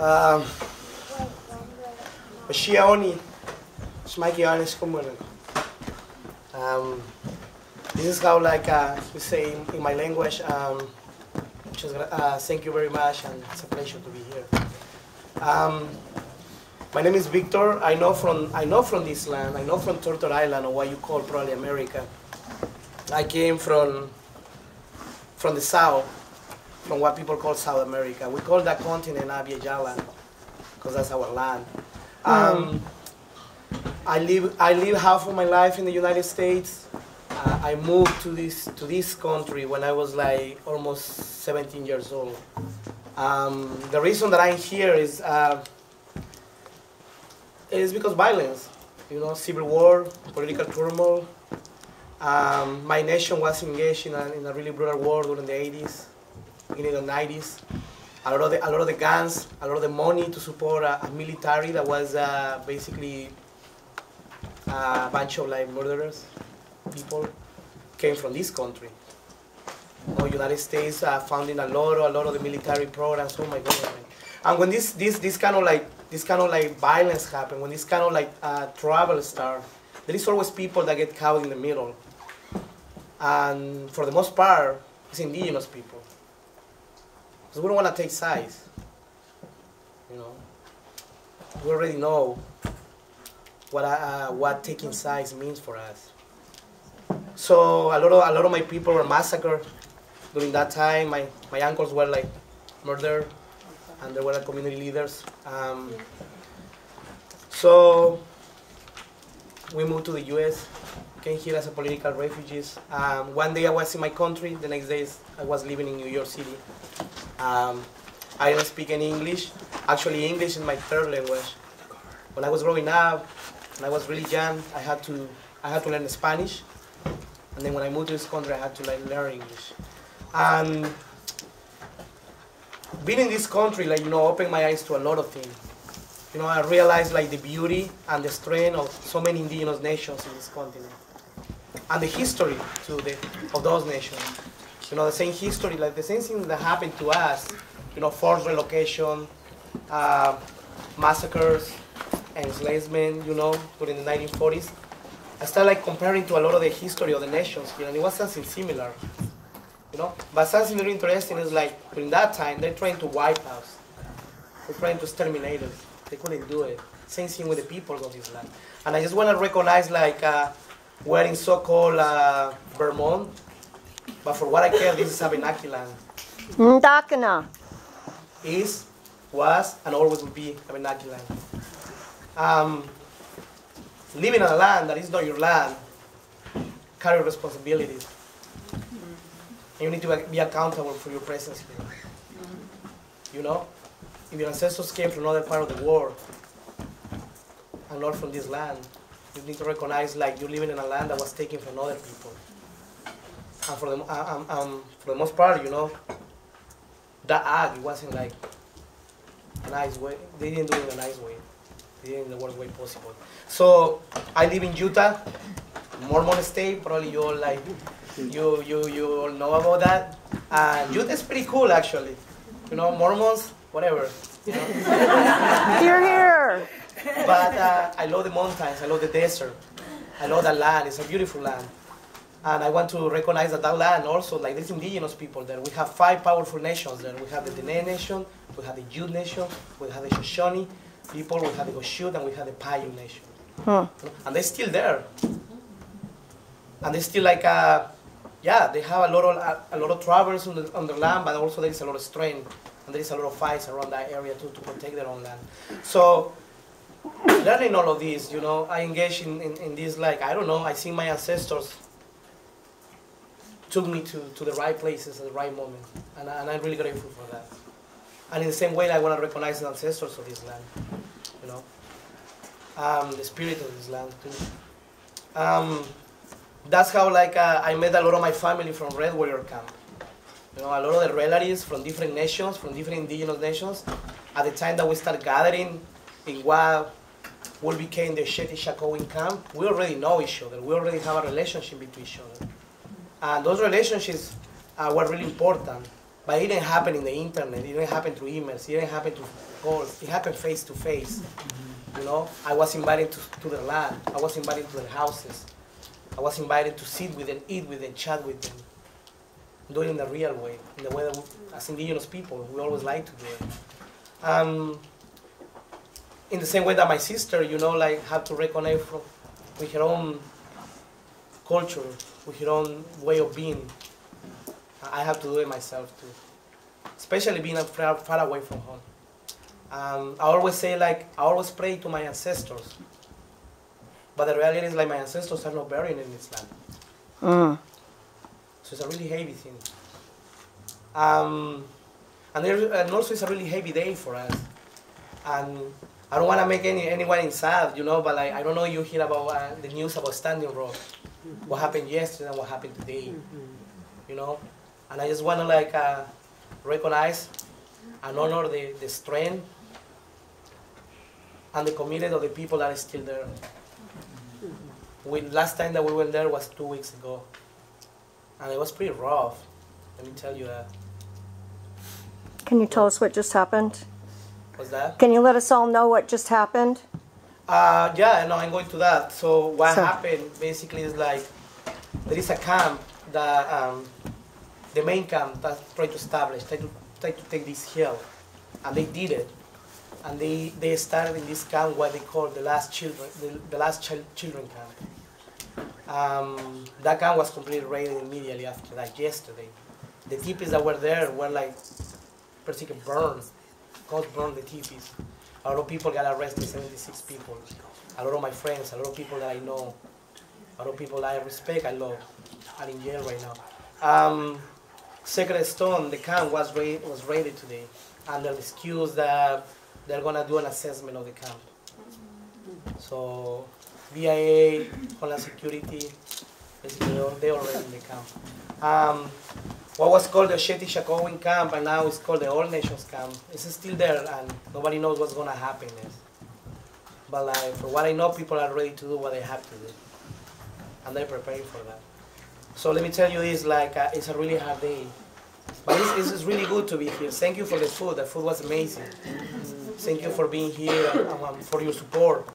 Um, Shiaoni, Shmaikianis Kumunan. This is how, like, we say in my language, thank you very much, and it's a pleasure to be here. My name is Victor. I know from this land. I know from Turtle Island, or what you call probably America. I came from the south, from what people call South America. We call that continent Abya because that's our land. I live half of my life in the United States. I moved to this country when I was like almost 17 years old. The reason that I'm here is because violence, civil war, political turmoil. My nation was engaged in a really brutal war during the 80s, beginning of the 90s. A lot of the guns, a lot of the money to support a military that was basically a bunch of like murderers, people came from this country. United States funding a lot of the military programs. Oh my God! And when this kind of like violence happen, when this kind of like trouble start, there is always people that get caught in the middle. And for the most part, it's indigenous people. Because we don't want to take sides. We already know what taking sides means for us. So a lot of my people were massacred during that time. My uncles were like murdered, and there were like community leaders. So we moved to the U.S. Came here as a political refugees. One day I was in my country. The next day I was living in New York City. I didn't speak any English. Actually, English is my third language. When I was growing up, when I was really young, I had to learn Spanish. And then when I moved to this country, I had to like learn English. And being in this country, opened my eyes to a lot of things. I realized like the beauty and the strength of so many indigenous nations in this continent, and the history too of those nations. The same history, like the same thing that happened to us. Forced relocation, massacres, enslavement. During the 1940s. I started like comparing to a lot of the history of the nations here, and it was something similar. But something very interesting is like during that time they're trying to wipe us. They're trying to exterminate us. They couldn't do it. Same thing with the people of this land. And I just want to recognize like we're in so-called Vermont, but for what I care, this is Abenaki land. Dakota. Is, was, and always will be Abenaki land. Living on a land that is not your land, carry responsibilities. And you need to be accountable for your presence here. If your ancestors came from another part of the world and not from this land, you need to recognize like you're living in a land that was taken from other people. And for the most part, that act, it wasn't like a nice way. They didn't do it in a nice way. They did it in the worst way possible. So I live in Utah, Mormon state. Probably you all like you all know about that. And Utah is pretty cool actually. Mormons, whatever. Hear, hear. But I love the mountains. I love the desert. I love that land. It's a beautiful land. And I want to recognize that land also, like there's indigenous people there. We have 5 powerful nations there. We have the Dene Nation, we have the Ute Nation, we have the Shoshone people, we have the Goshute, and we have the Paiute Nation. Huh. And they're still there. And they're still like, they have a lot of troubles on the land, but also there is a lot of strength. And there is a lot of fights around that area too to protect their own land. So, learning all of this, I engage in this, like, I don't know, I see my ancestors took me to the right places at the right moment. And I'm really grateful for that. And in the same way, I want to recognize the ancestors of this land, the spirit of this land too. That's how like I met a lot of my family from Red Warrior Camp. A lot of the relatives from different nations, from different indigenous nations. At the time that we started gathering in what became the Shetty Shakowin camp, we already know each other. We already have a relationship between each other. And those relationships were really important. But it didn't happen in the internet. It didn't happen through emails. It didn't happen through calls. It happened face to face. You know, I was invited to their land. I was invited to their houses. I was invited to sit with them, eat with them, chat with them. Do it in the real way, in the way that as indigenous people, we always like to do it. In the same way that my sister, you know, like had to reconnect with her own culture, with her own way of being. I have to do it myself too, especially being far away from home. I always say, like, I always pray to my ancestors, but the reality is, like, my ancestors are not buried in this land. So it's a really heavy thing. And also it's a really heavy day for us. And I don't want to make anyone sad, you know, but like, I don't know if you hear about the news about Standing Rock, what happened yesterday and what happened today, you know. And I just want to like recognize and honor the strength and the commitment of the people that are still there. Last time that we went there was 2 weeks ago. And it was pretty rough, let me tell you that. Can you tell us what just happened? What's that? Can you let us all know what just happened? Yeah, no, I'm going to that. So what happened basically is like, there is a camp that, the main camp that tried to establish, tried to take this hill, and they did it. And they started in this camp what they call the last children camp. That camp was completely raided immediately after that yesterday. The teepees that were there were like basically burned. God burned the teepees. A lot of people got arrested, 76 people. A lot of my friends, a lot of people that I know, a lot of people that I respect, I love, are in jail right now. Sacred Stone, the camp was raided today, under the excuse that they're gonna do an assessment of the camp. So BIA, Homeland Security, basically they're already in the camp. What was called the Shetty-Shakowin camp and now it's called the All Nations camp, it's still there and nobody knows what's gonna happen next. But like, for what I know, people are ready to do what they have to do. And they're preparing for that. So let me tell you this, like, it's a really hard day. But it's really good to be here. Thank you for the food. The food was amazing. Thank you for being here and for your support.